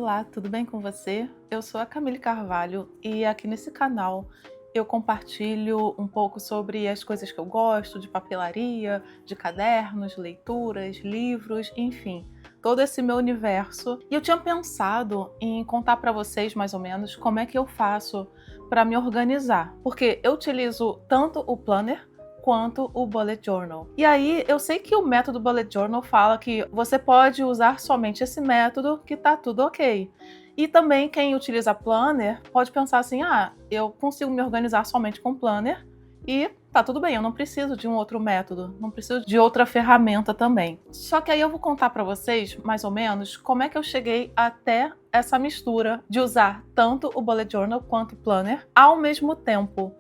Olá, tudo bem com você? Eu sou a Camille Carvalho e aqui nesse canal eu compartilho um pouco sobre as coisas que eu gosto, de papelaria, de cadernos, leituras, livros, enfim, todo esse meu universo. E eu tinha pensado em contar para vocês mais ou menos como é que eu faço para me organizar, porque eu utilizo tanto o planner quanto o Bullet Journal. E aí, eu sei que o método Bullet Journal fala que você pode usar somente esse método, que tá tudo ok. E também quem utiliza Planner pode pensar assim, eu consigo me organizar somente com Planner e tá tudo bem, eu não preciso de um outro método, não preciso de outra ferramenta também. Só que aí eu vou contar para vocês, mais ou menos, como é que eu cheguei até essa mistura de usar tanto o Bullet Journal quanto o Planner ao mesmo tempo.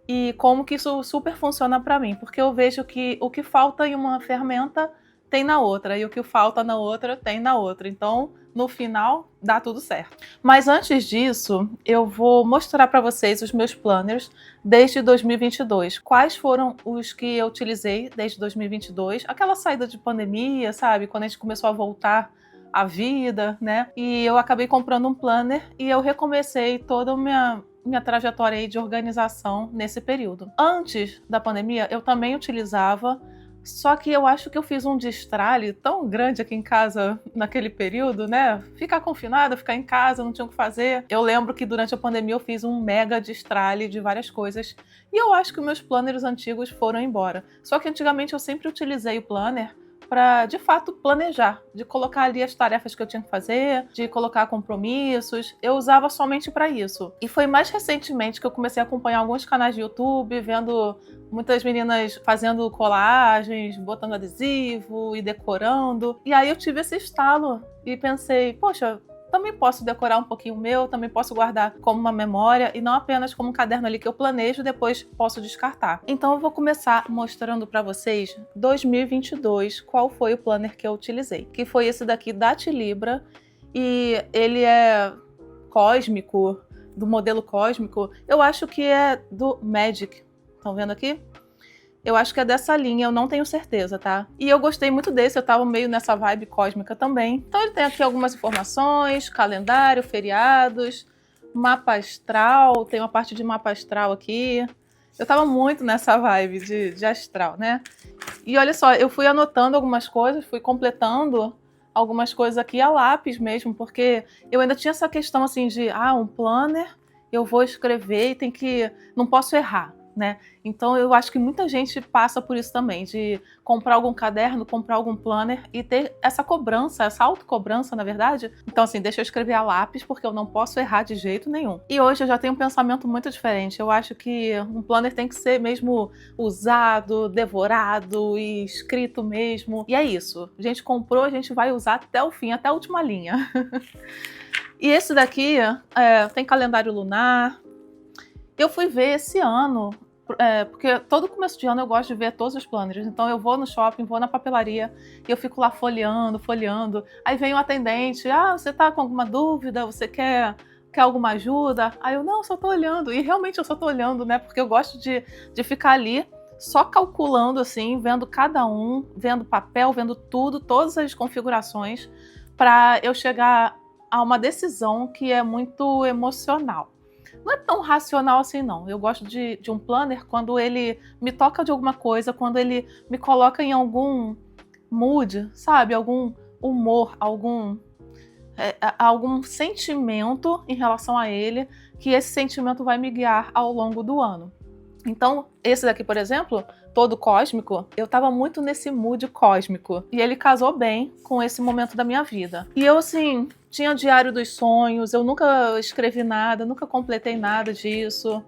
E como que isso super funciona para mim, porque eu vejo que o que falta em uma ferramenta tem na outra, e o que falta na outra tem na outra. Então, no final, dá tudo certo. Mas antes disso, eu vou mostrar para vocês os meus planners desde 2022. Quais foram os que eu utilizei desde 2022? Aquela saída de pandemia, sabe? Quando a gente começou a voltar à vida, né? E eu acabei comprando um planner e eu recomecei toda a minha trajetória aí de organização nesse período. Antes da pandemia, eu também utilizava, só que eu acho que eu fiz um destralhe tão grande aqui em casa naquele período, né? Ficar confinada, ficar em casa, não tinha o que fazer. Eu lembro que durante a pandemia eu fiz um mega destralhe de várias coisas e eu acho que os meus planners antigos foram embora. Só que antigamente eu sempre utilizei o planner para, de fato, planejar, de colocar ali as tarefas que eu tinha que fazer, de colocar compromissos. Eu usava somente para isso. E foi mais recentemente que eu comecei a acompanhar alguns canais de YouTube, vendo muitas meninas fazendo colagens, botando adesivo e decorando. E aí eu tive esse estalo e pensei, poxa, também posso decorar um pouquinho o meu, também posso guardar como uma memória e não apenas como um caderno ali que eu planejo e depois posso descartar. Então eu vou começar mostrando para vocês 2022 qual foi o planner que eu utilizei, que foi esse daqui da Tilibra e ele é cósmico, do modelo cósmico. Eu acho que é do Magic. Estão vendo aqui? Eu acho que é dessa linha, eu não tenho certeza, tá? E eu gostei muito desse, eu tava meio nessa vibe cósmica também. Então ele tem aqui algumas informações, calendário, feriados, mapa astral, tem uma parte de mapa astral aqui. Eu tava muito nessa vibe de astral, né? E olha só, eu fui anotando algumas coisas, fui completando algumas coisas aqui a lápis mesmo, porque eu ainda tinha essa questão assim de, um planner, eu vou escrever e não posso errar, né? Então eu acho que muita gente passa por isso também, de comprar algum caderno, comprar algum planner e ter essa cobrança, essa autocobrança, na verdade. Então assim, deixa eu escrever a lápis porque eu não posso errar de jeito nenhum. E hoje eu já tenho um pensamento muito diferente. Eu acho que um planner tem que ser mesmo usado, devorado e escrito mesmo. E é isso. A gente comprou, a gente vai usar até o fim, até a última linha. E esse daqui tem calendário lunar. Eu fui ver esse ano, porque todo começo de ano eu gosto de ver todos os planners. Então eu vou no shopping, vou na papelaria e eu fico lá folheando, folheando. Aí vem um atendente, você tá com alguma dúvida? Você quer alguma ajuda? Aí eu, não, só tô olhando. E realmente eu só tô olhando, né? Porque eu gosto de ficar ali só calculando, assim, vendo cada um, vendo papel, vendo tudo, todas as configurações, para eu chegar a uma decisão que é muito emocional. Não é tão racional assim, não. Eu gosto de um planner quando ele me toca de alguma coisa, quando ele me coloca em algum mood, sabe? Algum humor, algum sentimento em relação a ele, que esse sentimento vai me guiar ao longo do ano. Então, esse daqui, por exemplo, todo cósmico, eu tava muito nesse mood cósmico. E ele casou bem com esse momento da minha vida. E eu, assim, tinha o diário dos sonhos, eu nunca escrevi nada, nunca completei nada disso.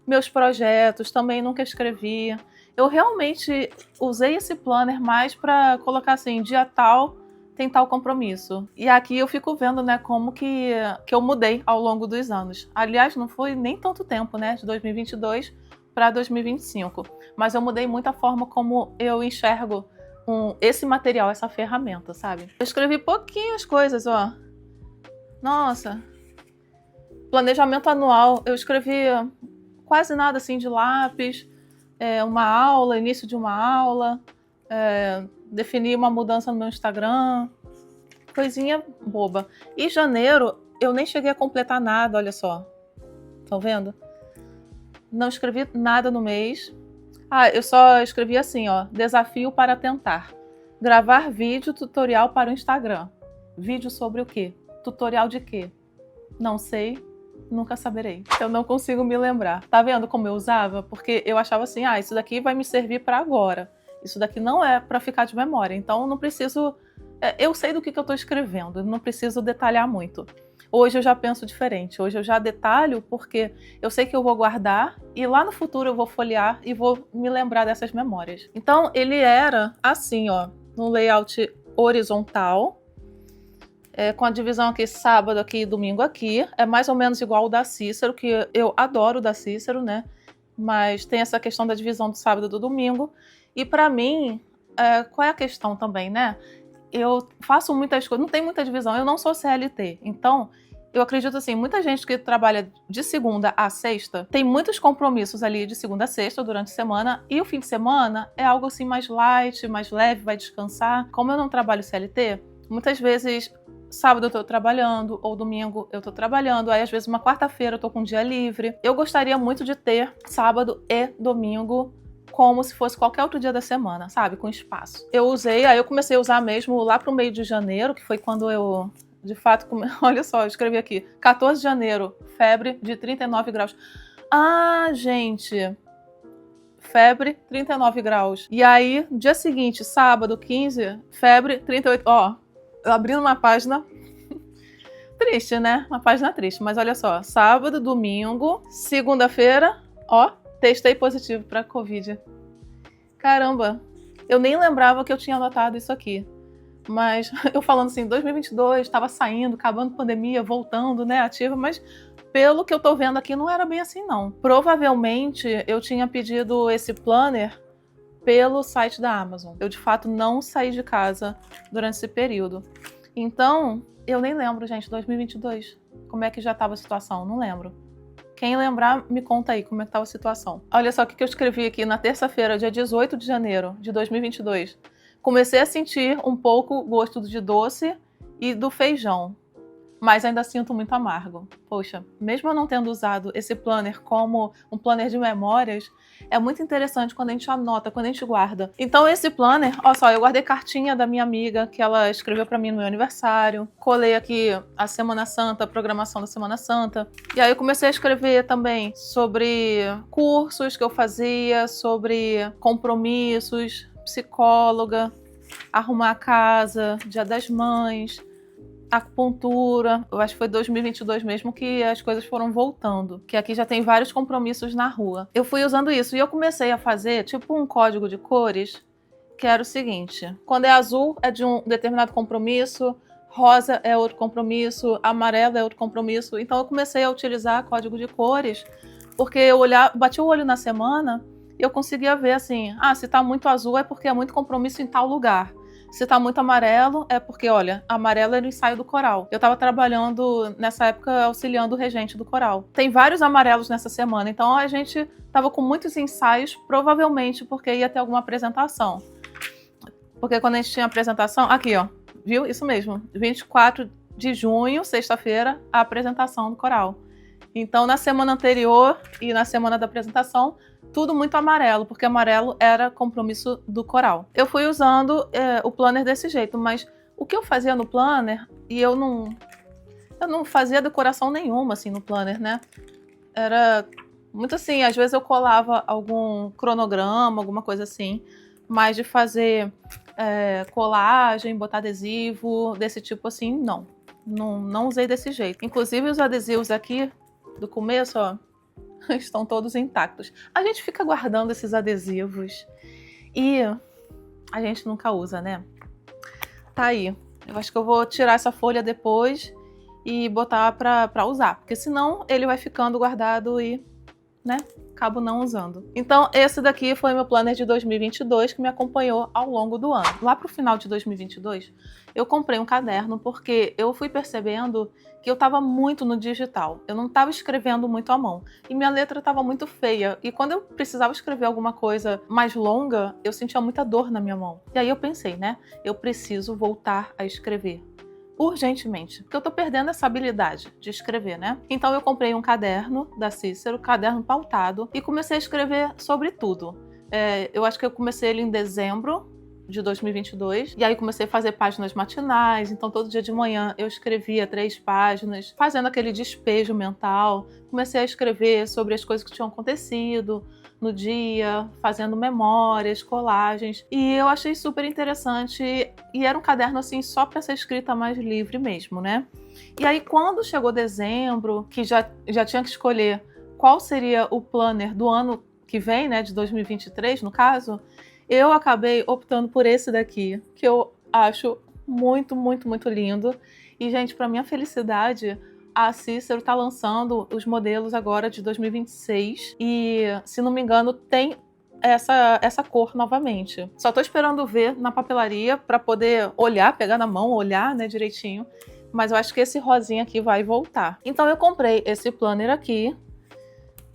Meus projetos também nunca escrevi. Eu realmente usei esse planner mais pra colocar assim, dia tal, tem tal compromisso. E aqui eu fico vendo, né, como que eu mudei ao longo dos anos. Aliás, não foi nem tanto tempo, né, de 2022 para 2025. Mas eu mudei muito a forma como eu enxergo esse material, essa ferramenta, sabe? Eu escrevi pouquinhas coisas, ó. Nossa. Planejamento anual, eu escrevi quase nada assim de lápis. Uma aula, início de uma aula. Defini uma mudança no meu Instagram. Coisinha boba. E janeiro eu nem cheguei a completar nada, olha só. Estão vendo? Não escrevi nada no mês. Eu só escrevi assim, ó, desafio para tentar. Gravar vídeo tutorial para o Instagram. Vídeo sobre o quê? Tutorial de quê? Não sei, nunca saberei. Eu não consigo me lembrar. Tá vendo como eu usava? Porque eu achava assim, isso daqui vai me servir para agora. Isso daqui não é para ficar de memória. Então não preciso... Eu sei do que eu tô escrevendo, não preciso detalhar muito. Hoje eu já penso diferente. Hoje eu já detalho porque eu sei que eu vou guardar e lá no futuro eu vou folhear e vou me lembrar dessas memórias. Então ele era assim, ó, no layout horizontal, com a divisão aqui sábado aqui e domingo aqui. É mais ou menos igual o da Cícero, que eu adoro o da Cícero, né? Mas tem essa questão da divisão do sábado e do domingo. E para mim, qual é a questão também, né? Eu faço muitas coisas, não tem muita divisão, eu não sou CLT, então eu acredito assim, muita gente que trabalha de segunda a sexta tem muitos compromissos ali de segunda a sexta durante a semana, e o fim de semana é algo assim mais light, mais leve, vai descansar. Como eu não trabalho CLT, muitas vezes sábado eu tô trabalhando, ou domingo eu tô trabalhando, aí às vezes uma quarta-feira eu tô com um dia livre. Eu gostaria muito de ter sábado e domingo como se fosse qualquer outro dia da semana, sabe? Com espaço. Aí eu comecei a usar mesmo lá pro meio de janeiro, que foi quando eu, de fato, olha só, eu escrevi aqui, 14 de janeiro, febre de 39 graus. Gente, febre 39 graus. E aí, dia seguinte, sábado, 15, febre 38. Ó, eu abri uma página triste, né? Uma página triste, mas olha só, sábado, domingo, segunda-feira, ó, testei positivo para Covid. Caramba, eu nem lembrava que eu tinha anotado isso aqui. Mas eu falando assim, 2022, estava saindo, acabando a pandemia, voltando, né, ativa, mas pelo que eu tô vendo aqui, não era bem assim, não. Provavelmente eu tinha pedido esse planner pelo site da Amazon. Eu, de fato, não saí de casa durante esse período. Então, eu nem lembro, gente, 2022, como é que já estava a situação, não lembro. Quem lembrar, me conta aí como é que estava a situação. Olha só o que eu escrevi aqui na terça-feira, dia 18 de janeiro de 2022. Comecei a sentir um pouco o gosto de doce e do feijão, mas ainda sinto muito amargo. Poxa, mesmo eu não tendo usado esse planner como um planner de memórias, é muito interessante quando a gente anota, quando a gente guarda. Então esse planner, olha só, eu guardei cartinha da minha amiga que ela escreveu para mim no meu aniversário, colei aqui a Semana Santa, a programação da Semana Santa, e aí eu comecei a escrever também sobre cursos que eu fazia, sobre compromissos, psicóloga, arrumar a casa, Dia das Mães, acupuntura. Eu acho que foi 2022 mesmo que as coisas foram voltando, que aqui já tem vários compromissos na rua. Eu fui usando isso e eu comecei a fazer tipo um código de cores, que era o seguinte: quando é azul é de um determinado compromisso, rosa é outro compromisso, amarelo é outro compromisso. Então eu comecei a utilizar código de cores, porque eu bati o olho na semana e eu conseguia ver assim, se tá muito azul é porque é muito compromisso em tal lugar. Se tá muito amarelo, é porque, olha, amarelo era o ensaio do coral. Eu tava trabalhando, nessa época, auxiliando o regente do coral. Tem vários amarelos nessa semana, então a gente tava com muitos ensaios, provavelmente porque ia ter alguma apresentação. Porque quando a gente tinha apresentação... Aqui, ó, viu? Isso mesmo. 24 de junho, sexta-feira, a apresentação do coral. Então, na semana anterior e na semana da apresentação, tudo muito amarelo, porque amarelo era compromisso do coral. Eu fui usando o planner desse jeito, mas o que eu fazia no planner, e eu não fazia decoração nenhuma assim no planner, né? Era muito assim, às vezes eu colava algum cronograma, alguma coisa assim, mas de fazer colagem, botar adesivo, desse tipo assim, não usei desse jeito. Inclusive os adesivos aqui do começo, ó, estão todos intactos. A gente fica guardando esses adesivos e a gente nunca usa, né? Tá aí. Eu acho que eu vou tirar essa folha depois e botar pra usar, porque senão ele vai ficando guardado e, né, acabo não usando. Então esse daqui foi meu planner de 2022 que me acompanhou ao longo do ano. Lá pro final de 2022, eu comprei um caderno porque eu fui percebendo que eu estava muito no digital. Eu não estava escrevendo muito à mão. E minha letra estava muito feia. E quando eu precisava escrever alguma coisa mais longa, eu sentia muita dor na minha mão. E aí eu pensei, né? Eu preciso voltar a escrever. urgentemente, porque eu tô perdendo essa habilidade de escrever, né? Então eu comprei um caderno da Cícero, caderno pautado, e comecei a escrever sobre tudo. Eu acho que eu comecei ele em dezembro de 2022, e aí comecei a fazer páginas matinais, então todo dia de manhã eu escrevia 3 páginas, fazendo aquele despejo mental. Comecei a escrever sobre as coisas que tinham acontecido no dia, fazendo memórias, colagens, e eu achei super interessante, e era um caderno assim só para ser escrita mais livre mesmo, né? E aí quando chegou dezembro, que já tinha que escolher qual seria o planner do ano que vem, né, de 2023 no caso, eu acabei optando por esse daqui, que eu acho muito, muito, muito lindo. E, gente, para minha felicidade, a Cícero tá lançando os modelos agora de 2026. E, se não me engano, tem essa cor novamente. Só tô esperando ver na papelaria para poder olhar, pegar na mão, olhar, né, direitinho. Mas eu acho que esse rosinha aqui vai voltar. Então eu comprei esse planner aqui.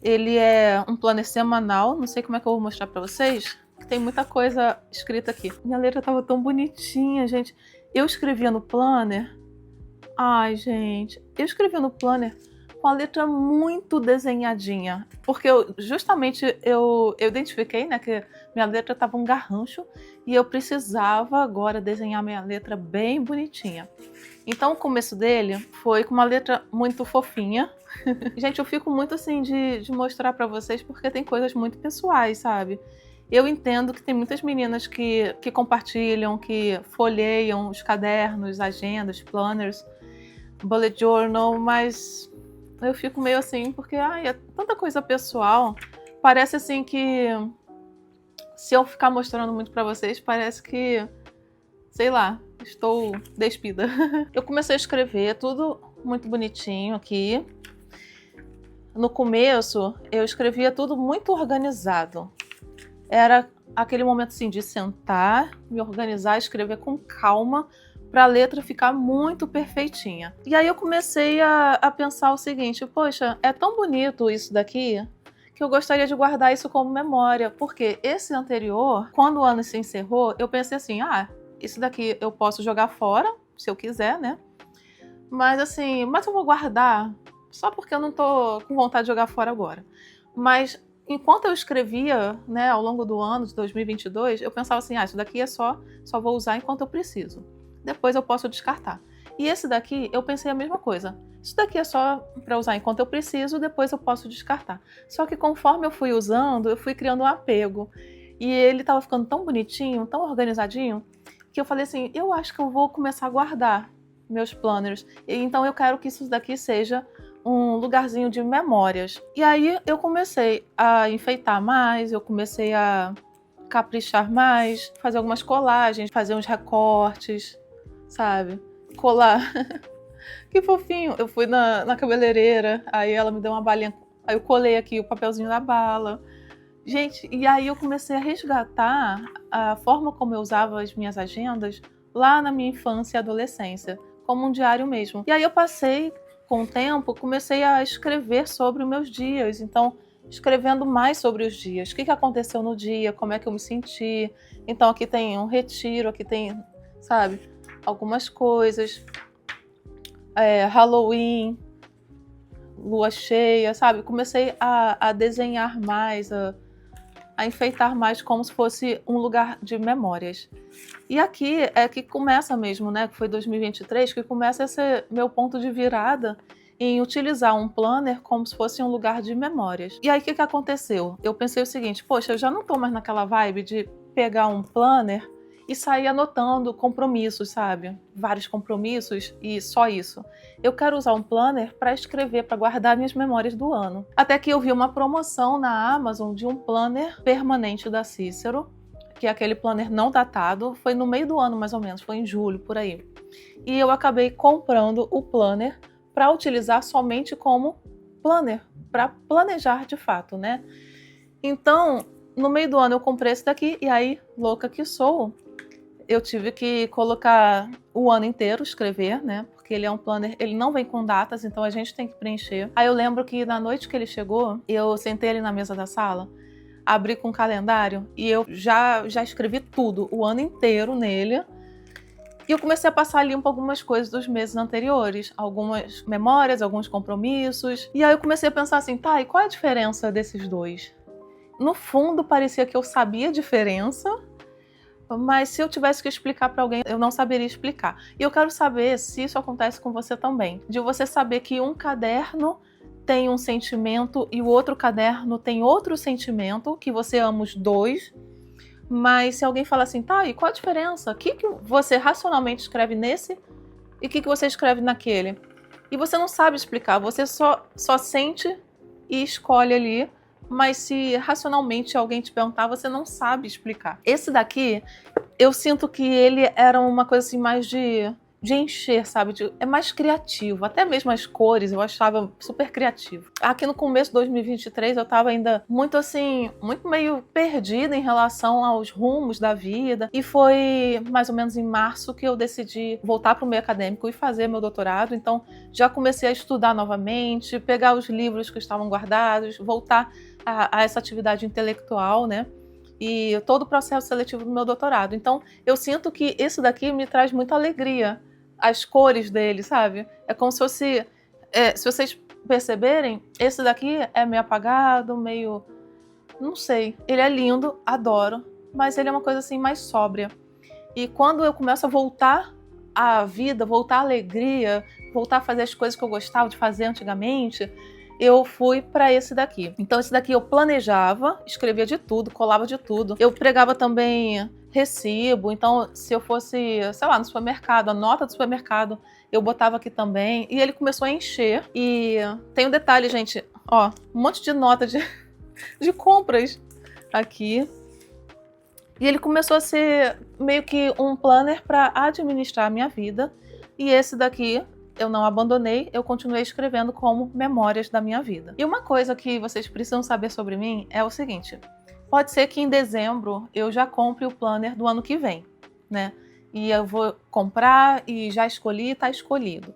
Ele é um planner semanal, não sei como é que eu vou mostrar para vocês. Tem muita coisa escrita aqui. Minha letra tava tão bonitinha, gente. Eu escrevia no planner. Ai, gente. Eu escrevia no planner com a letra muito desenhadinha. Porque justamente eu identifiquei, né, que minha letra tava um garrancho. E eu precisava agora desenhar minha letra bem bonitinha. Então o começo dele foi com uma letra muito fofinha. Gente, eu fico muito assim de mostrar pra vocês porque tem coisas muito pessoais, sabe? Eu entendo que tem muitas meninas que compartilham, que folheiam os cadernos, agendas, planners, bullet journal, mas eu fico meio assim porque é tanta coisa pessoal. Parece assim que se eu ficar mostrando muito pra vocês, parece que, sei lá, estou despida. Eu comecei a escrever tudo muito bonitinho aqui. No começo, eu escrevia tudo muito organizado. Era aquele momento assim de sentar, me organizar, escrever com calma para a letra ficar muito perfeitinha. E aí eu comecei a pensar o seguinte, poxa, é tão bonito isso daqui que eu gostaria de guardar isso como memória, porque esse anterior, quando o ano se encerrou, eu pensei assim, isso daqui eu posso jogar fora, se eu quiser, né? Mas assim, mas eu vou guardar só porque eu não tô com vontade de jogar fora agora. Mas enquanto eu escrevia, né, ao longo do ano de 2022, eu pensava assim, isso daqui é só vou usar enquanto eu preciso. Depois eu posso descartar. E esse daqui, eu pensei a mesma coisa. Isso daqui é só para usar enquanto eu preciso, depois eu posso descartar. Só que conforme eu fui usando, eu fui criando um apego. E ele estava ficando tão bonitinho, tão organizadinho, que eu falei assim, eu acho que eu vou começar a guardar meus planners. E então eu quero que isso daqui seja um lugarzinho de memórias. E aí eu comecei a enfeitar mais, eu comecei a caprichar mais, fazer algumas colagens, fazer uns recortes, sabe? Colar. Que fofinho! Eu fui na cabeleireira, aí ela me deu uma balinha, aí eu colei aqui o papelzinho da bala. Gente, e aí eu comecei a resgatar a forma como eu usava as minhas agendas lá na minha infância e adolescência, como um diário mesmo. E aí eu passei, com o tempo, comecei a escrever sobre os meus dias, então escrevendo mais sobre os dias, o que aconteceu no dia, como é que eu me senti. Então aqui tem um retiro, aqui tem, sabe, algumas coisas, Halloween, lua cheia, sabe? Comecei a desenhar mais, a enfeitar mais como se fosse um lugar de memórias. E aqui é que começa mesmo, né? Que foi 2023, que começa esse meu ponto de virada em utilizar um planner como se fosse um lugar de memórias. E aí o que aconteceu? Eu pensei o seguinte, poxa, eu já não tô mais naquela vibe de pegar um planner e sair anotando compromissos, sabe? Vários compromissos e só isso. Eu quero usar um planner para escrever, para guardar minhas memórias do ano. Até que eu vi uma promoção na Amazon de um planner permanente da Cícero, que é aquele planner não datado, foi no meio do ano mais ou menos, foi em julho, por aí. E eu acabei comprando o planner para utilizar somente como planner, para planejar de fato, né? Então, no meio do ano eu comprei esse daqui, e aí, louca que sou, eu tive que colocar o ano inteiro, escrever, né? Porque ele é um planner, ele não vem com datas, então a gente tem que preencher. Aí eu lembro que na noite que ele chegou, eu sentei ali na mesa da sala, abri com um calendário e eu já escrevi tudo, o ano inteiro nele. E eu comecei a passar limpo algumas coisas dos meses anteriores, algumas memórias, alguns compromissos. E aí eu comecei a pensar assim, tá, e qual é a diferença desses dois? No fundo, parecia que eu sabia a diferença, mas se eu tivesse que explicar para alguém, eu não saberia explicar. E eu quero saber se isso acontece com você também. De você saber que um caderno tem um sentimento e o outro caderno tem outro sentimento, que você ama os dois. Mas se alguém fala assim, tá, e qual a diferença? O que você racionalmente escreve nesse e o que você escreve naquele? E você não sabe explicar, você só sente e escolhe ali, mas se racionalmente alguém te perguntar, você não sabe explicar. Esse daqui, eu sinto que ele era uma coisa assim mais de encher, sabe? É mais criativo. Até mesmo as cores eu achava super criativo. Aqui no começo de 2023 eu tava ainda muito assim, muito meio perdida em relação aos rumos da vida. E foi mais ou menos em março que eu decidi voltar pro meio acadêmico e fazer meu doutorado. Então já comecei a estudar novamente, pegar os livros que estavam guardados, voltar a essa atividade intelectual, né? E todo o processo seletivo do meu doutorado. Então eu sinto que isso daqui me traz muita alegria. As cores dele, sabe? É como se fosse... se vocês perceberem, esse daqui é meio apagado, meio... não sei. Ele é lindo, adoro, mas ele é uma coisa assim mais sóbria. E quando eu começo a voltar à vida, voltar à alegria, voltar a fazer as coisas que eu gostava de fazer antigamente, eu fui para esse daqui. Então esse daqui eu planejava, escrevia de tudo, colava de tudo. Eu pregava também recibo, então se eu fosse, sei lá, no supermercado, a nota do supermercado, eu botava aqui também. E ele começou a encher. E tem um detalhe, gente, ó, um monte de nota de compras aqui. E ele começou a ser meio que um planner para administrar a minha vida. E esse daqui eu não abandonei, eu continuei escrevendo como memórias da minha vida. E uma coisa que vocês precisam saber sobre mim é o seguinte: pode ser que em dezembro eu já compre o planner do ano que vem, né? E eu vou comprar e já escolhi, tá escolhido.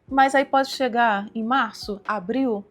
Mas aí pode chegar em março, abril,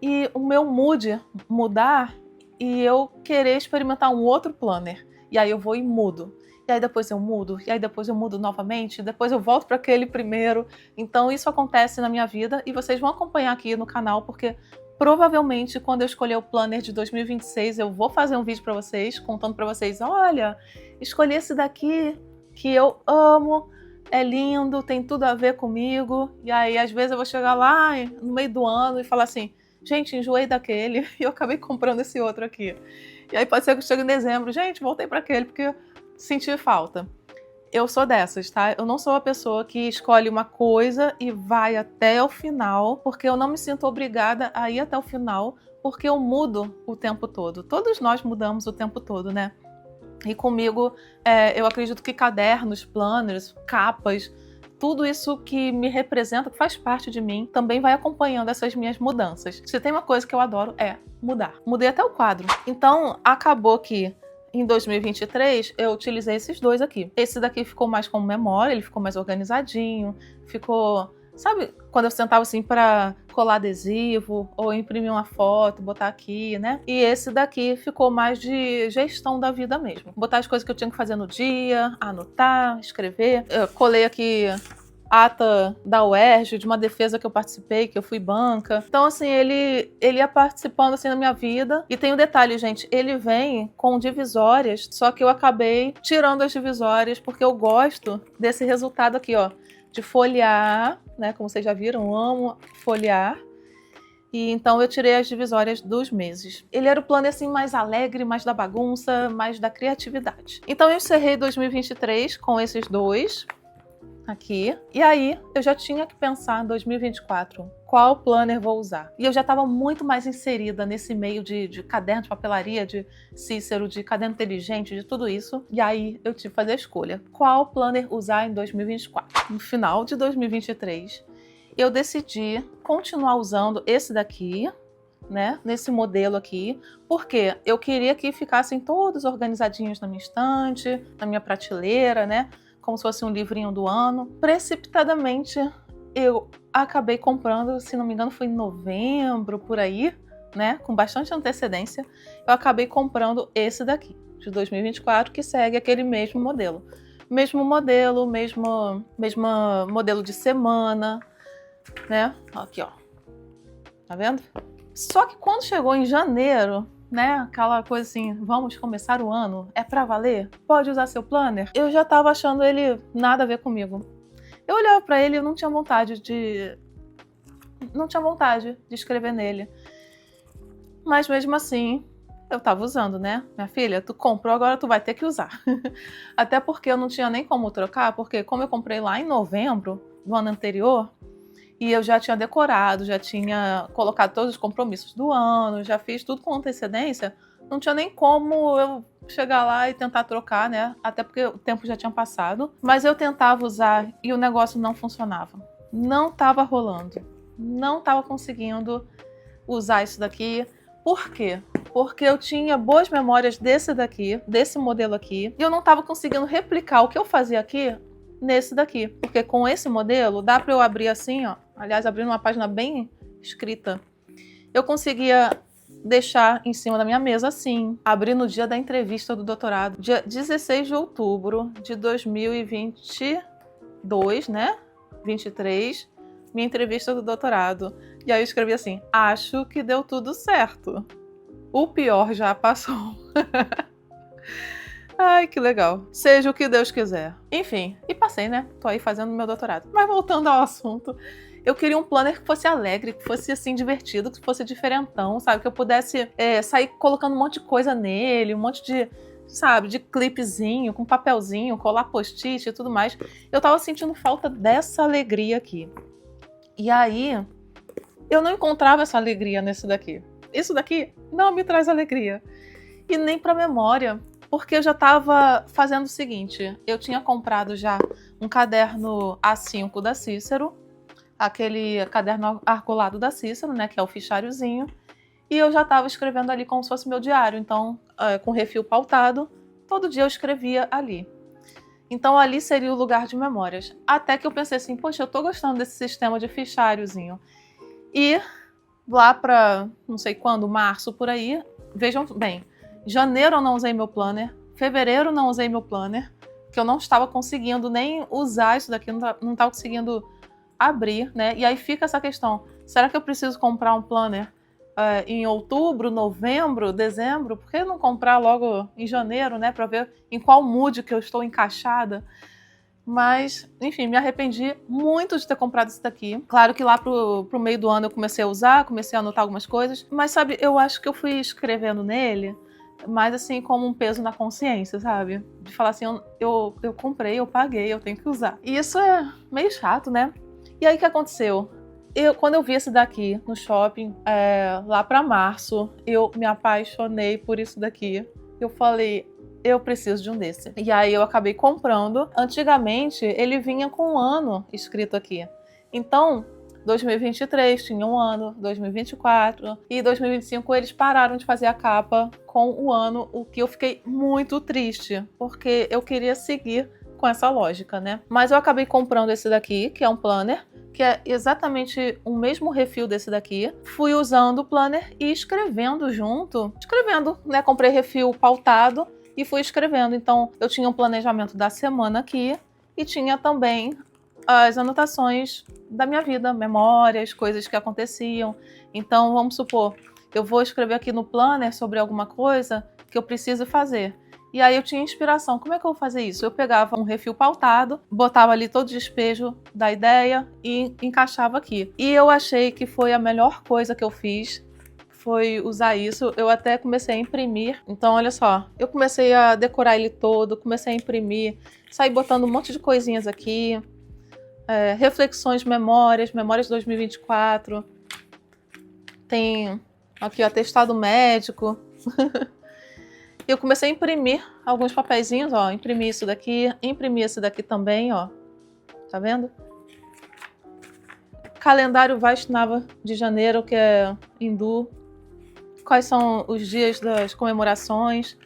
e o meu mood mudar e eu querer experimentar um outro planner. E aí eu vou e mudo. E aí depois eu mudo, e aí depois eu mudo novamente, e depois eu volto para aquele primeiro. Então isso acontece na minha vida e vocês vão acompanhar aqui no canal, porque provavelmente quando eu escolher o planner de 2026 eu vou fazer um vídeo para vocês, contando para vocês, olha, escolhi esse daqui que eu amo, é lindo, tem tudo a ver comigo. E aí às vezes eu vou chegar lá no meio do ano e falar assim, gente, enjoei daquele e eu acabei comprando esse outro aqui. E aí pode ser que eu chegue em dezembro, gente, voltei para aquele porque senti falta. Eu sou dessas, tá? Eu não sou a pessoa que escolhe uma coisa e vai até o final, porque eu não me sinto obrigada a ir até o final, porque eu mudo o tempo todo. Todos nós mudamos o tempo todo, né? E comigo, eu acredito que cadernos, planners, capas, tudo isso que me representa, que faz parte de mim, também vai acompanhando essas minhas mudanças. Se tem uma coisa que eu adoro, é mudar. Mudei até o quadro. Então, acabou que em 2023, eu utilizei esses dois aqui. Esse daqui ficou mais como memória, ele ficou mais organizadinho, ficou... Sabe quando eu sentava assim para colar adesivo ou imprimir uma foto, botar aqui, né? E esse daqui ficou mais de gestão da vida mesmo. Botar as coisas que eu tinha que fazer no dia, anotar, escrever. Eu colei aqui ata da UERJ, de uma defesa que eu participei, que eu fui banca. Então, assim, ele ia participando assim na minha vida. E tem um detalhe, gente, ele vem com divisórias, só que eu acabei tirando as divisórias porque eu gosto desse resultado aqui, ó, de folhear, né? Como vocês já viram, eu amo folhear. E então eu tirei as divisórias dos meses. Ele era o plano assim mais alegre, mais da bagunça, mais da criatividade. Então eu encerrei 2023 com esses dois aqui. E aí eu já tinha que pensar em 2024 qual planner vou usar. E eu já estava muito mais inserida nesse meio de caderno de papelaria, de Cícero, de caderno inteligente, de tudo isso. E aí eu tive que fazer a escolha. Qual planner usar em 2024? No final de 2023, eu decidi continuar usando esse daqui, né, nesse modelo aqui, porque eu queria que ficassem todos organizadinhos na minha estante, na minha prateleira, né, como se fosse um livrinho do ano. Precipitadamente, eu acabei comprando, se não me engano, foi em novembro, por aí, né? Com bastante antecedência, eu acabei comprando esse daqui, de 2024, que segue aquele mesmo modelo. mesmo modelo, mesmo modelo de semana, né? Aqui, ó. Tá vendo? Só que quando chegou em janeiro, né? Aquela coisa assim, vamos começar o ano, é pra valer? Pode usar seu planner? Eu já tava achando ele nada a ver comigo. Eu olhava pra ele e eu não tinha vontade de escrever nele. Mas mesmo assim, eu tava usando, né? Minha filha, tu comprou, agora tu vai ter que usar. Até porque eu não tinha nem como trocar, porque como eu comprei lá em novembro do ano anterior, e eu já tinha decorado, já tinha colocado todos os compromissos do ano, já fiz tudo com antecedência, não tinha nem como eu chegar lá e tentar trocar, né? Até porque o tempo já tinha passado. Mas eu tentava usar e o negócio não funcionava. Não tava rolando. Não tava conseguindo usar isso daqui. Por quê? Porque eu tinha boas memórias desse daqui, desse modelo aqui, e eu não estava conseguindo replicar o que eu fazia aqui nesse daqui. Porque com esse modelo, dá para eu abrir assim, ó. Aliás, abrindo uma página bem escrita. Eu conseguia deixar em cima da minha mesa assim, abrir no dia da entrevista do doutorado, dia 16 de outubro de 2022, né? 23, minha entrevista do doutorado. E aí eu escrevi assim: acho que deu tudo certo. O pior já passou. Ai, que legal. Seja o que Deus quiser. Enfim, e passei, né? Tô aí fazendo meu doutorado. Mas voltando ao assunto, eu queria um planner que fosse alegre, que fosse assim divertido, que fosse diferentão, sabe? Que eu pudesse sair colocando um monte de coisa nele, um monte de, sabe, de clipezinho, com papelzinho, colar post-it e tudo mais. Eu tava sentindo falta dessa alegria aqui. E aí, eu não encontrava essa alegria nesse daqui. Isso daqui não me traz alegria. E nem pra memória. Porque eu já estava fazendo o seguinte, eu tinha comprado já um caderno A5 da Cícero, aquele caderno argolado da Cícero, né, que é o fichariozinho, e eu já estava escrevendo ali como se fosse meu diário, então, com refil pautado, todo dia eu escrevia ali. Então ali seria o lugar de memórias. Até que eu pensei assim, poxa, eu tô gostando desse sistema de fichariozinho. E lá para não sei quando, março, por aí, vejam bem, janeiro eu não usei meu planner, fevereiro não usei meu planner, que eu não estava conseguindo nem usar isso daqui, não estava conseguindo abrir, né? E aí fica essa questão, será que eu preciso comprar um planner em outubro, novembro, dezembro? Por que não comprar logo em janeiro, né? Para ver em qual mood que eu estou encaixada? Mas, enfim, me arrependi muito de ter comprado isso daqui. Claro que lá pro meio do ano eu comecei a usar, comecei a anotar algumas coisas. Mas, sabe, eu acho que eu fui escrevendo nele, mais assim, como um peso na consciência, sabe? De falar assim, eu comprei, eu paguei, eu tenho que usar. E isso é meio chato, né? E aí, o que aconteceu? Quando eu vi esse daqui no shopping, lá pra março, eu me apaixonei por isso daqui. Eu falei, eu preciso de um desse. E aí eu acabei comprando. Antigamente, ele vinha com um ano escrito aqui. Então, 2023 tinha um ano, 2024 e 2025 eles pararam de fazer a capa com o ano, o que eu fiquei muito triste, porque eu queria seguir com essa lógica, né? Mas eu acabei comprando esse daqui, que é um planner, que é exatamente o mesmo refil desse daqui. Fui usando o planner e escrevendo junto. Escrevendo, né? Comprei refil pautado e fui escrevendo. Então, eu tinha um planejamento da semana aqui e tinha também as anotações da minha vida, memórias, coisas que aconteciam. Então, vamos supor, eu vou escrever aqui no planner sobre alguma coisa que eu preciso fazer. E aí eu tinha inspiração. Como é que eu vou fazer isso? Eu pegava um refil pautado, botava ali todo o despejo da ideia e encaixava aqui. E eu achei que foi a melhor coisa que eu fiz, foi usar isso. Eu até comecei a imprimir. Então, olha só, eu comecei a decorar ele todo, comecei a imprimir, saí botando um monte de coisinhas aqui. Reflexões, memórias 2024. Tem aqui o atestado médico. Eu comecei a imprimir alguns papeizinhos, ó. Imprimi isso daqui, imprimi esse daqui também, ó. Tá vendo? Calendário Vaishnava de janeiro, que é hindu. Quais são os dias das comemorações.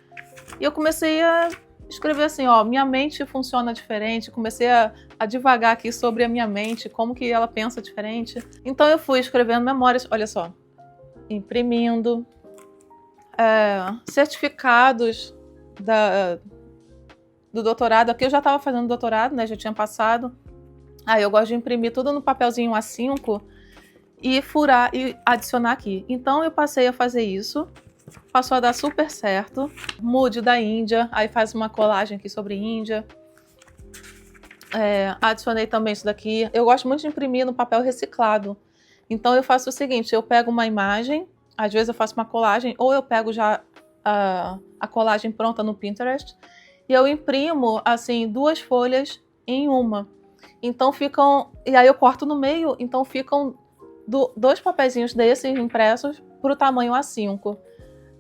E eu comecei a escrever assim, ó. Minha mente funciona diferente. Comecei a divagar aqui sobre a minha mente, como que ela pensa diferente. Então eu fui escrevendo memórias, olha só. Imprimindo. Certificados do doutorado. Aqui eu já estava fazendo doutorado, né? Já tinha passado. Aí eu gosto de imprimir tudo no papelzinho A5 e furar e adicionar aqui. Então eu passei a fazer isso. Passou a dar super certo. Mood da Índia. Aí faz uma colagem aqui sobre Índia. Adicionei também isso daqui. Eu gosto muito de imprimir no papel reciclado. Então eu faço o seguinte, eu pego uma imagem, às vezes eu faço uma colagem, ou eu pego já a colagem pronta no Pinterest, e eu imprimo, assim, 2 folhas em uma. Então ficam... E aí eu corto no meio, então ficam 2 papeizinhos desses impressos para o tamanho A5.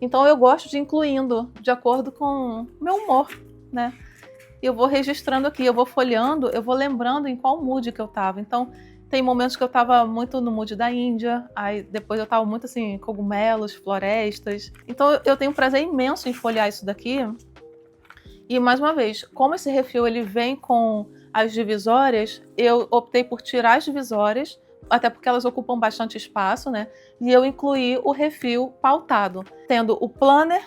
Então eu gosto de ir incluindo, de acordo com o meu humor, né? Eu vou registrando aqui, eu vou folheando, eu vou lembrando em qual mood que eu tava. Então, tem momentos que eu tava muito no mood da Índia, aí depois eu tava muito assim, cogumelos, florestas. Então, eu tenho um prazer imenso em folhear isso daqui. E, mais uma vez, como esse refil ele vem com as divisórias, eu optei por tirar as divisórias, até porque elas ocupam bastante espaço, né? E eu incluí o refil pautado, tendo o planner,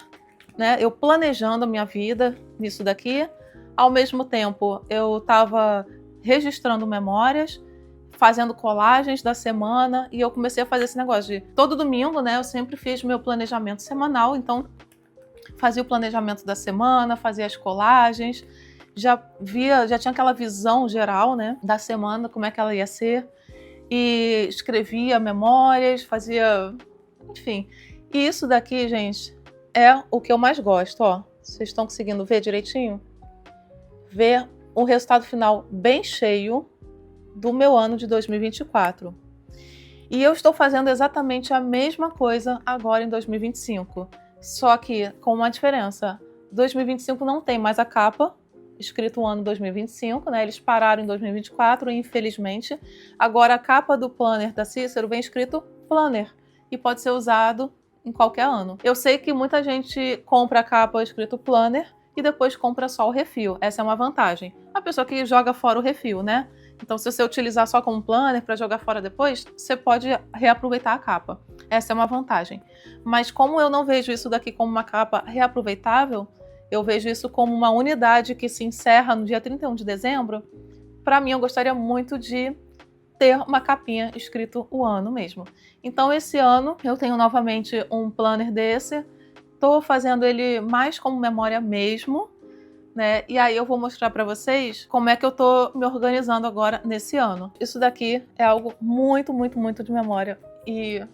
né? Eu planejando a minha vida nisso daqui. Ao mesmo tempo, eu estava registrando memórias, fazendo colagens da semana, e eu comecei a fazer esse negócio de todo domingo, né? Eu sempre fiz meu planejamento semanal, então fazia o planejamento da semana, fazia as colagens, já tinha aquela visão geral, né, da semana, como é que ela ia ser, e escrevia memórias, fazia, enfim. E isso daqui, gente, é o que eu mais gosto, ó. Vocês estão conseguindo ver direitinho? Ver o resultado final bem cheio do meu ano de 2024. E eu estou fazendo exatamente a mesma coisa agora em 2025. Só que com uma diferença. 2025 não tem mais a capa, escrito o ano 2025, né? Eles pararam em 2024, infelizmente. Agora a capa do planner da Cícero vem escrito planner e pode ser usado em qualquer ano. Eu sei que muita gente compra a capa escrito planner e depois compra só o refil. Essa é uma vantagem. A pessoa que joga fora o refil, né? Então, se você utilizar só como planner para jogar fora depois, você pode reaproveitar a capa. Essa é uma vantagem. Mas como eu não vejo isso daqui como uma capa reaproveitável, eu vejo isso como uma unidade que se encerra no dia 31 de dezembro. Para mim, eu gostaria muito de ter uma capinha escrito o ano mesmo. Então, esse ano, eu tenho novamente um planner desse. Estou fazendo ele mais como memória mesmo, né? E aí eu vou mostrar para vocês como é que eu tô me organizando agora nesse ano. Isso daqui é algo muito, muito, muito de memória e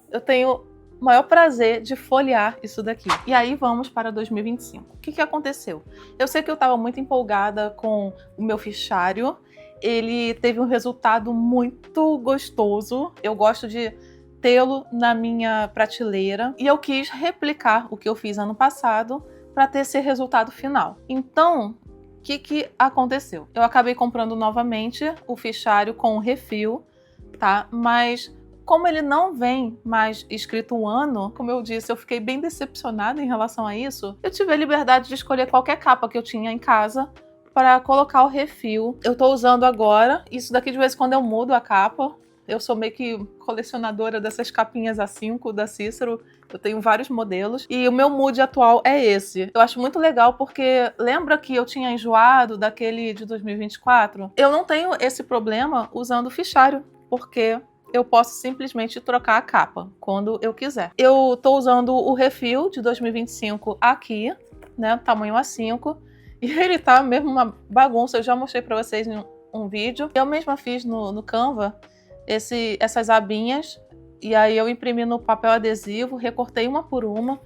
eu tenho o maior prazer de folhear isso daqui. E aí vamos para 2025. O que aconteceu? Eu sei que eu estava muito empolgada com o meu fichário. Ele teve um resultado muito gostoso. Eu gosto de tê-lo na minha prateleira e eu quis replicar o que eu fiz ano passado para ter esse resultado final. Então, o que aconteceu? Eu acabei comprando novamente o fichário com o refil, tá? Mas como ele não vem mais escrito um ano, como eu disse, eu fiquei bem decepcionada em relação a isso. Eu tive a liberdade de escolher qualquer capa que eu tinha em casa para colocar o refil. Eu tô usando agora, isso daqui de vez em quando eu mudo a capa. Eu sou meio que colecionadora dessas capinhas A5 da Cícero. Eu tenho vários modelos. E o meu mood atual é esse. Eu acho muito legal porque lembra que eu tinha enjoado daquele de 2024? Eu não tenho esse problema usando o fichário, porque eu posso simplesmente trocar a capa quando eu quiser. Eu tô usando o refil de 2025 aqui, né? Tamanho A5. E ele tá mesmo uma bagunça. Eu já mostrei pra vocês em um vídeo. Eu mesma fiz no Canva essas abinhas, e aí eu imprimi no papel adesivo, recortei uma por uma,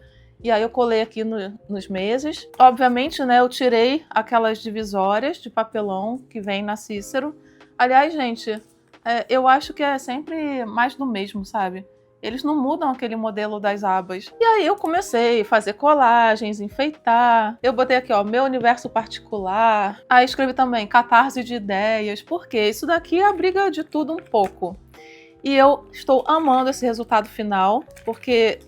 e aí eu colei aqui nos meses. Obviamente, né, eu tirei aquelas divisórias de papelão que vem na Cícero. Aliás, gente, eu acho que é sempre mais do mesmo, sabe? Eles não mudam aquele modelo das abas. E aí eu comecei a fazer colagens, enfeitar. Eu botei aqui, ó, meu universo particular. Aí escrevi também catarse de ideias. Porque isso daqui abriga de tudo um pouco. E eu estou amando esse resultado final, porque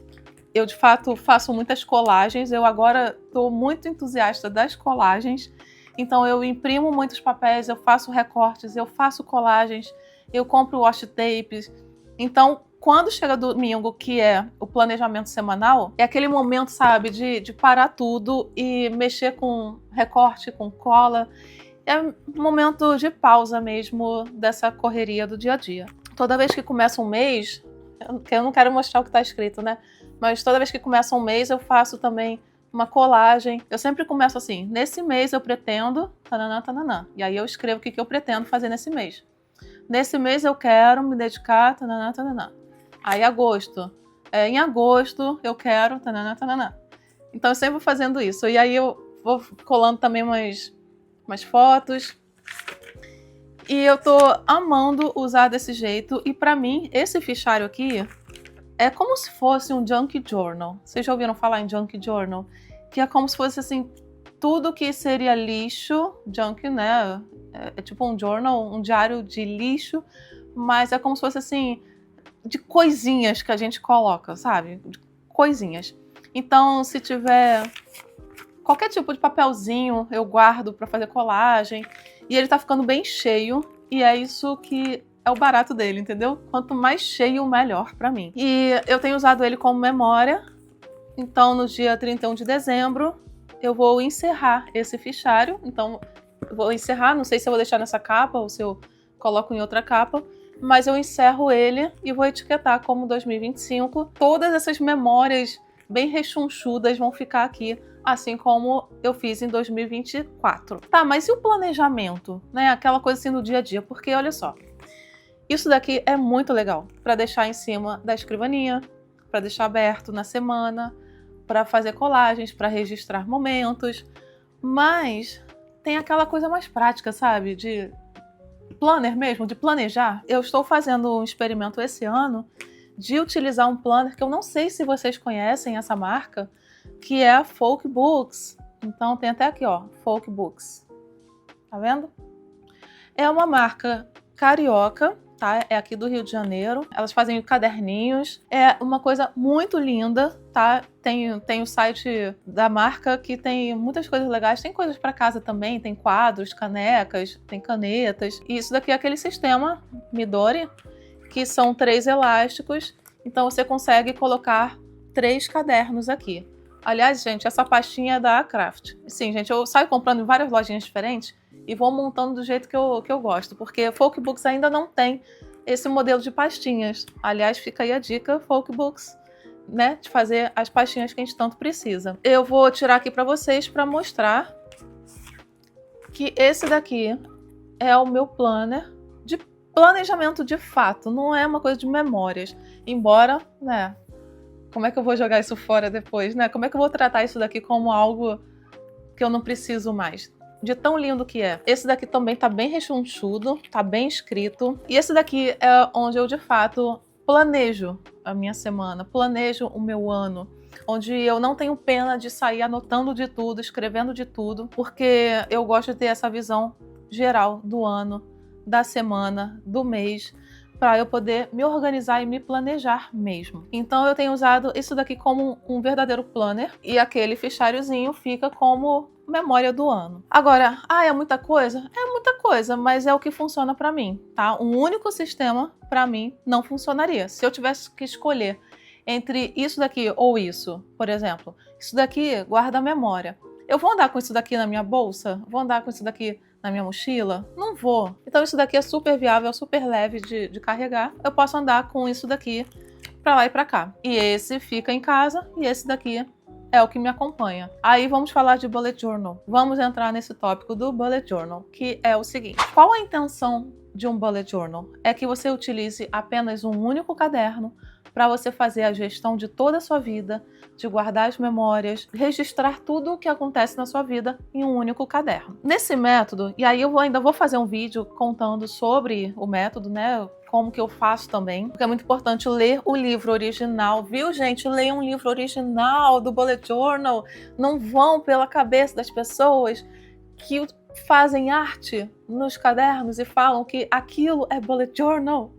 eu de fato faço muitas colagens. Eu agora estou muito entusiasta das colagens. Então eu imprimo muitos papéis, eu faço recortes, eu faço colagens, eu compro washi tapes. Então, quando chega domingo, que é o planejamento semanal, é aquele momento, sabe, de parar tudo e mexer com recorte, com cola. É um momento de pausa mesmo dessa correria do dia a dia. Toda vez que começa um mês, eu não quero mostrar o que está escrito, né? Mas toda vez que começa um mês, eu faço também uma colagem. Eu sempre começo assim, nesse mês eu pretendo, tananã, tananã. E aí eu escrevo o que eu pretendo fazer nesse mês. Nesse mês eu quero me dedicar, tananã, tananã. Aí agosto. Em agosto eu quero, tananã, tananã. Então eu sempre vou fazendo isso. E aí eu vou colando também umas fotos. E eu tô amando usar desse jeito. E pra mim, esse fichário aqui é como se fosse um junk journal. Vocês já ouviram falar em junk journal? Que é como se fosse assim, tudo que seria lixo, junk, né? É tipo um journal, um diário de lixo, mas é como se fosse assim, de coisinhas que a gente coloca, sabe? De coisinhas. Então, se tiver qualquer tipo de papelzinho, eu guardo para fazer colagem. E ele tá ficando bem cheio. E é isso que é o barato dele, entendeu? Quanto mais cheio, melhor para mim. E eu tenho usado ele como memória. Então, no dia 31 de dezembro, eu vou encerrar esse fichário. Então, eu vou encerrar. Não sei se eu vou deixar nessa capa ou se eu coloco em outra capa. Mas eu encerro ele e vou etiquetar como 2025. Todas essas memórias bem rechonchudas vão ficar aqui, assim como eu fiz em 2024. Tá, mas e o planejamento, né? Aquela coisa assim do dia a dia, porque olha só, isso daqui é muito legal para deixar em cima da escrivaninha, para deixar aberto na semana, para fazer colagens, para registrar momentos, mas tem aquela coisa mais prática, sabe? De planner mesmo, de planejar. Eu estou fazendo um experimento esse ano de utilizar um planner que eu não sei se vocês conhecem essa marca, que é a Folk Books. Então tem até aqui, ó, Folk Books. Tá vendo? É uma marca carioca, tá? É aqui do Rio de Janeiro. Elas fazem caderninhos. É uma coisa muito linda, tá? Tem o site da marca que tem muitas coisas legais. Tem coisas para casa também, tem quadros, canecas, tem canetas. E isso daqui é aquele sistema Midori, que são 3 elásticos. Então você consegue colocar 3 cadernos aqui. Aliás, gente, essa pastinha é da Craft. Sim, gente, eu saio comprando em várias lojinhas diferentes e vou montando do jeito que eu gosto, porque Folk Books ainda não tem esse modelo de pastinhas. Aliás, fica aí a dica, Folk Books, né, de fazer as pastinhas que a gente tanto precisa. Eu vou tirar aqui para vocês para mostrar que esse daqui é o meu planner de planejamento de fato, não é uma coisa de memórias. Embora, né, como é que eu vou jogar isso fora depois, né? Como é que eu vou tratar isso daqui como algo que eu não preciso mais? De tão lindo que é. Esse daqui também tá bem rechonchudo, tá bem escrito. E esse daqui é onde eu, de fato, planejo a minha semana, planejo o meu ano, onde eu não tenho pena de sair anotando de tudo, escrevendo de tudo, porque eu gosto de ter essa visão geral do ano, da semana, do mês, para eu poder me organizar e me planejar mesmo. Então eu tenho usado isso daqui como um verdadeiro planner e aquele fichariozinho fica como memória do ano. Agora, é muita coisa? É muita coisa, mas é o que funciona para mim, tá? Um único sistema para mim não funcionaria. Se eu tivesse que escolher entre isso daqui ou isso, por exemplo, isso daqui guarda a memória. Eu vou andar com isso daqui na minha bolsa? Vou andar com isso daqui na minha mochila? Não vou. Então isso daqui é super viável, super leve de carregar. Eu posso andar com isso daqui pra lá e pra cá. E esse fica em casa e esse daqui é o que me acompanha. Aí vamos falar de bullet journal. Vamos entrar nesse tópico do bullet journal, que é o seguinte. Qual a intenção de um bullet journal? É que você utilize apenas um único caderno para você fazer a gestão de toda a sua vida, de guardar as memórias, registrar tudo o que acontece na sua vida em um único caderno. Nesse método, e aí eu ainda vou fazer um vídeo contando sobre o método, né? Como que eu faço também, porque é muito importante ler o livro original, viu, gente? Leiam um livro original do bullet journal, não vão pela cabeça das pessoas que fazem arte nos cadernos e falam que aquilo é bullet journal.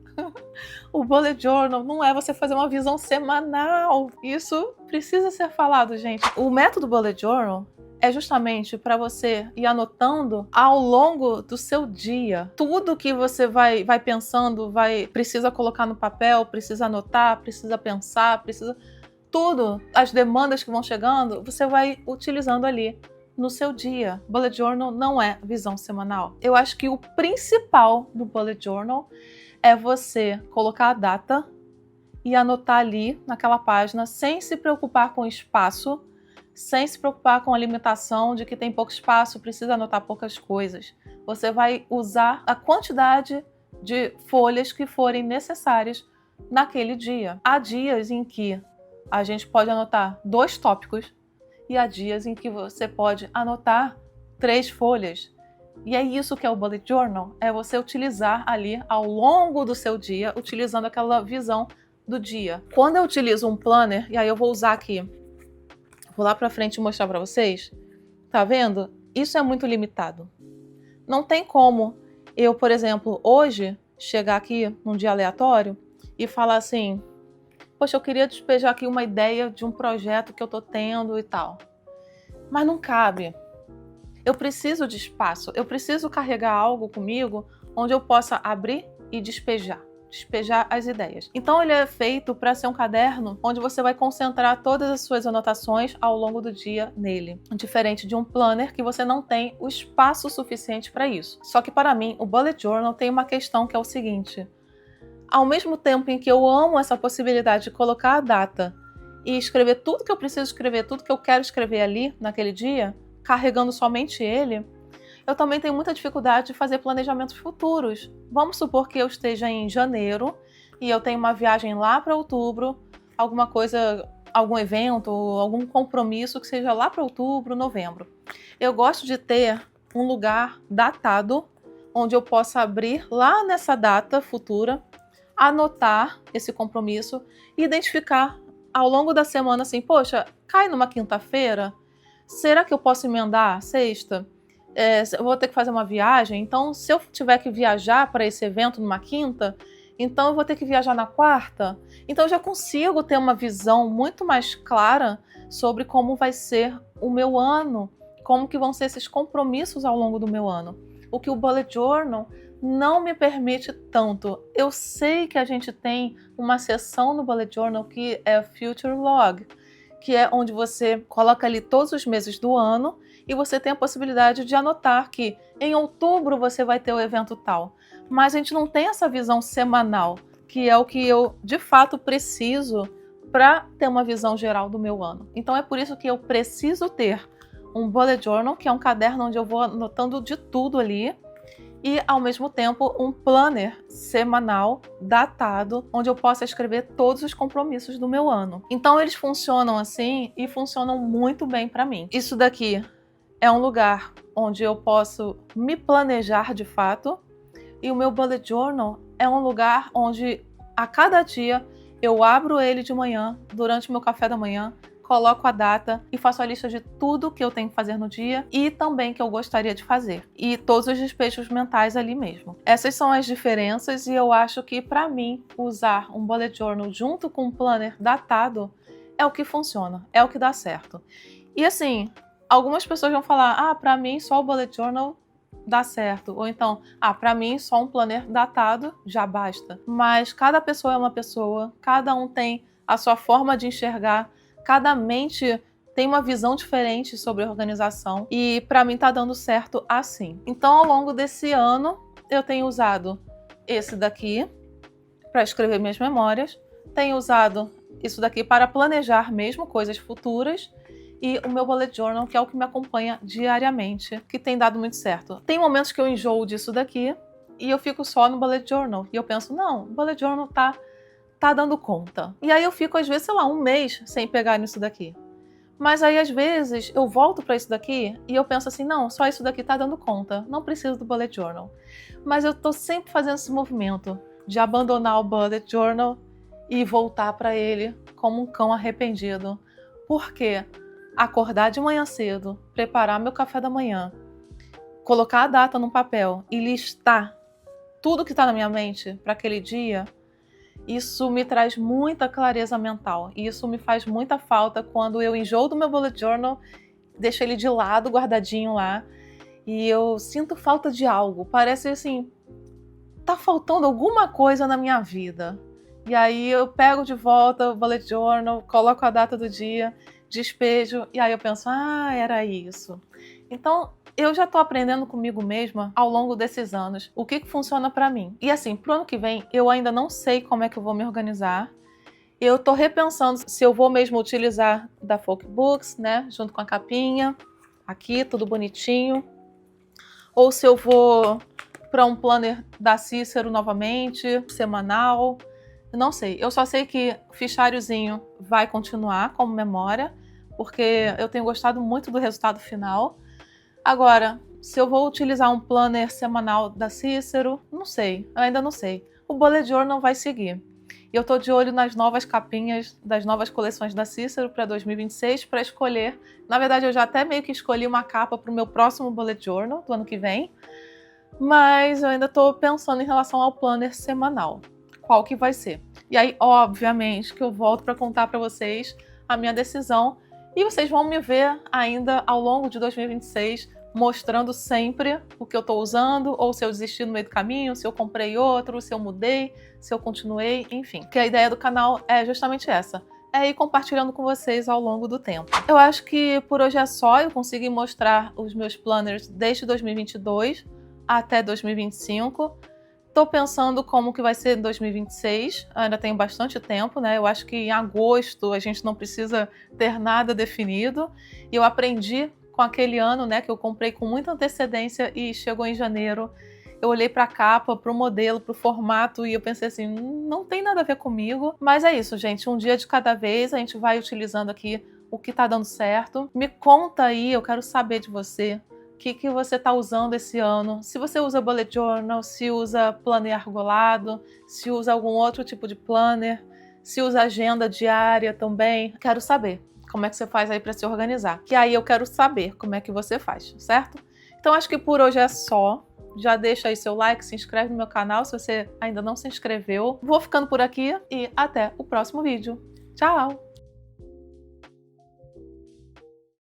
O bullet journal não é você fazer uma visão semanal. Isso precisa ser falado, gente. O método bullet journal é justamente para você ir anotando ao longo do seu dia. Tudo que você vai pensando, precisa colocar no papel, precisa anotar, precisa pensar, tudo, as demandas que vão chegando, você vai utilizando ali no seu dia. Bullet Journal não é visão semanal. Eu acho que o principal do Bullet Journal é você colocar a data e anotar ali naquela página sem se preocupar com espaço, sem se preocupar com a limitação de que tem pouco espaço, precisa anotar poucas coisas. Você vai usar a quantidade de folhas que forem necessárias naquele dia. Há dias em que a gente pode anotar 2 tópicos e há dias em que você pode anotar 3 folhas. E é isso que é o Bullet Journal, é você utilizar ali ao longo do seu dia, utilizando aquela visão do dia. Quando eu utilizo um planner, e aí eu vou usar aqui, vou lá pra frente e mostrar pra vocês, tá vendo? Isso é muito limitado. Não tem como eu, por exemplo, hoje, chegar aqui num dia aleatório e falar assim, poxa, eu queria despejar aqui uma ideia de um projeto que eu tô tendo e tal. Mas não cabe. Eu preciso de espaço, eu preciso carregar algo comigo onde eu possa abrir e despejar as ideias. Então ele é feito para ser um caderno onde você vai concentrar todas as suas anotações ao longo do dia nele. Diferente de um planner que você não tem o espaço suficiente para isso. Só que para mim, o Bullet Journal tem uma questão que é o seguinte: ao mesmo tempo em que eu amo essa possibilidade de colocar a data e escrever tudo que eu preciso escrever, tudo que eu quero escrever ali naquele dia, carregando somente ele, eu também tenho muita dificuldade de fazer planejamentos futuros. Vamos supor que eu esteja em janeiro e eu tenho uma viagem lá para outubro, alguma coisa, algum evento, algum compromisso que seja lá para outubro, novembro. Eu gosto de ter um lugar datado onde eu possa abrir lá nessa data futura, anotar esse compromisso e identificar ao longo da semana assim, poxa, cai numa quinta-feira? Será que eu posso emendar sexta? Eu vou ter que fazer uma viagem, então se eu tiver que viajar para esse evento numa quinta, então eu vou ter que viajar na quarta. Então eu já consigo ter uma visão muito mais clara sobre como vai ser o meu ano, como que vão ser esses compromissos ao longo do meu ano. O que o Bullet Journal não me permite tanto. Eu sei que a gente tem uma seção no Bullet Journal que é Future Log, que é onde você coloca ali todos os meses do ano e você tem a possibilidade de anotar que em outubro você vai ter o evento tal. Mas a gente não tem essa visão semanal, que é o que eu de fato preciso para ter uma visão geral do meu ano. Então é por isso que eu preciso ter um Bullet Journal, que é um caderno onde eu vou anotando de tudo ali, e ao mesmo tempo um planner semanal datado, onde eu possa escrever todos os compromissos do meu ano. Então eles funcionam assim e funcionam muito bem para mim. Isso daqui é um lugar onde eu posso me planejar de fato, e o meu Bullet Journal é um lugar onde a cada dia eu abro ele de manhã, durante o meu café da manhã, coloco a data e faço a lista de tudo que eu tenho que fazer no dia e também que eu gostaria de fazer. E todos os despejos mentais ali mesmo. Essas são as diferenças e eu acho que para mim usar um Bullet Journal junto com um planner datado é o que funciona, é o que dá certo. E assim, algumas pessoas vão falar, para mim só o Bullet Journal dá certo. Ou então, para mim só um planner datado já basta. Mas cada pessoa é uma pessoa, cada um tem a sua forma de enxergar, cada mente tem uma visão diferente sobre a organização e para mim tá dando certo assim. Então ao longo desse ano eu tenho usado esse daqui para escrever minhas memórias, tenho usado isso daqui para planejar mesmo coisas futuras e o meu Bullet Journal, que é o que me acompanha diariamente, que tem dado muito certo. Tem momentos que eu enjoo disso daqui e eu fico só no Bullet Journal e eu penso, não, o Bullet Journal tá dando conta. E aí eu fico, às vezes, sei lá, um mês sem pegar nisso daqui. Mas aí, às vezes, eu volto para isso daqui e eu penso assim, não, só isso daqui tá dando conta. Não preciso do Bullet Journal. Mas eu tô sempre fazendo esse movimento de abandonar o Bullet Journal e voltar para ele como um cão arrependido. Por quê? Acordar de manhã cedo, preparar meu café da manhã, colocar a data num papel e listar tudo que tá na minha mente para aquele dia, isso me traz muita clareza mental e isso me faz muita falta quando eu enjoo do meu Bullet Journal deixo ele de lado, guardadinho lá, e eu sinto falta de algo. Parece assim, tá faltando alguma coisa na minha vida. E aí eu pego de volta o bullet journal, coloco a data do dia, despejo, e aí eu penso, era isso. Então, eu já tô aprendendo comigo mesma ao longo desses anos o que funciona pra mim. E assim, pro ano que vem, eu ainda não sei como é que eu vou me organizar. Eu tô repensando se eu vou mesmo utilizar da Folk Books, né, junto com a capinha, aqui, tudo bonitinho, ou se eu vou para um planner da Cícero novamente, semanal. Não sei, eu só sei que o fichariozinho vai continuar como memória, porque eu tenho gostado muito do resultado final. Agora, se eu vou utilizar um planner semanal da Cícero, não sei, eu ainda não sei. O bullet journal vai seguir. E eu tô de olho nas novas capinhas das novas coleções da Cícero para 2026 para escolher. Na verdade, eu já até meio que escolhi uma capa para o meu próximo bullet journal do ano que vem, mas eu ainda tô pensando em relação ao planner semanal. Qual que vai ser? E aí, obviamente, que eu volto para contar para vocês a minha decisão e vocês vão me ver ainda ao longo de 2026 mostrando sempre o que eu estou usando, ou se eu desisti no meio do caminho, se eu comprei outro, se eu mudei, se eu continuei, enfim. Porque a ideia do canal é justamente essa, é ir compartilhando com vocês ao longo do tempo. Eu acho que por hoje é só, eu consegui mostrar os meus planners desde 2022 até 2025. Tô pensando como que vai ser em 2026, ainda tenho bastante tempo, né? Eu acho que em agosto a gente não precisa ter nada definido. E eu aprendi com aquele ano, né, que eu comprei com muita antecedência e chegou em janeiro. Eu olhei para a capa, para o modelo, para o formato e eu pensei assim, não tem nada a ver comigo. Mas é isso, gente, um dia de cada vez, a gente vai utilizando aqui o que tá dando certo. Me conta aí, eu quero saber de você. O que você está usando esse ano? Se você usa bullet journal, se usa planner argolado, se usa algum outro tipo de planner, se usa agenda diária também. Quero saber como é que você faz aí para se organizar. Que aí eu quero saber como é que você faz, certo? Então acho que por hoje é só. Já deixa aí seu like, se inscreve no meu canal se você ainda não se inscreveu. Vou ficando por aqui e até o próximo vídeo. Tchau!